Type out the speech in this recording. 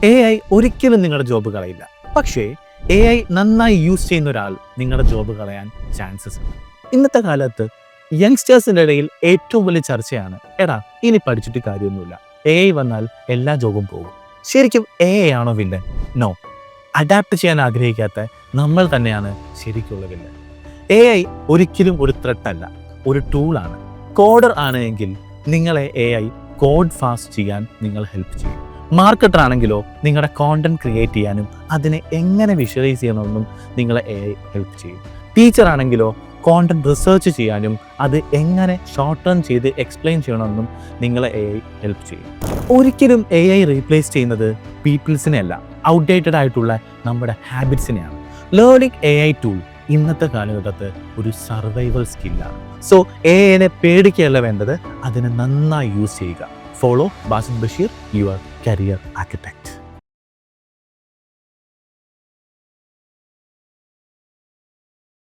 AI ഒരിക്കലും നിങ്ങളുടെ job കളയില്ല. പക്ഷേ AI നന്നായി യൂസ് ചെയ്യുന്ന ഒരാൾ നിങ്ങളുടെ ജോബ് കളയാൻ ചാൻസസ് ഉണ്ട്. ഇന്നത്തെ കാലത്ത് യങ്സ്റ്റേഴ്സിൻ്റെ ഇടയിൽ ഏറ്റവും വലിയ ചർച്ചയാണ്, എടാ ഇനി പഠിച്ചിട്ട് കാര്യമൊന്നുമില്ല, AI വന്നാൽ എല്ലാ ജോബും പോകും. ശരിക്കും AI ആണോ വില്ലൻ? നോ. അഡാപ്റ്റ് ചെയ്യാൻ ആഗ്രഹിക്കാത്ത നമ്മൾ തന്നെയാണ് ശരിക്കുള്ള വില്ലൻ. AI ഒരിക്കലും ഒരു ത്രെട്ട് അല്ല, ഒരു ടൂളാണ്. കോഡർ ആണ് എങ്കിൽ നിങ്ങളെ AI കോഡ് ഫാസ്റ്റ് ചെയ്യാൻ നിങ്ങൾ ഹെൽപ്പ് ചെയ്യും. മാർക്കറ്റർ ആണെങ്കിലോ നിങ്ങളുടെ കോണ്ടന്റ് ക്രിയേറ്റ് ചെയ്യാനും അതിനെ എങ്ങനെ വിഷ്വലൈസ് ചെയ്യണമെന്നും നിങ്ങളെ AI ഹെൽപ്പ് ചെയ്യും. ടീച്ചർ ആണെങ്കിലോ കോണ്ടന്റ് റിസർച്ച് ചെയ്യാനും അത് എങ്ങനെ ഷോർട്ട് ടേൺ ചെയ്ത് എക്സ്പ്ലെയിൻ ചെയ്യണമെന്നും നിങ്ങളെ AI ഹെൽപ്പ് ചെയ്യും. ഒരിക്കലും AI റീപ്ലേസ് ചെയ്യുന്നത് പീപ്പിൾസിനെ അല്ല, ഔട്ട്ഡേറ്റഡ് ആയിട്ടുള്ള നമ്മുടെ ഹാബിറ്റ്സിനെയാണ്. ലേണിംഗ് AI ടൂൾ ഇന്നത്തെ കാലഘട്ടത്ത് ഒരു സർവൈവൽ സ്കില്ലാണ്. സോ AI പേടിക്കുകയല്ല വേണ്ടത്, അതിനെ നന്നായി യൂസ് ചെയ്യുക. Follow Basil Basheer, your career architect.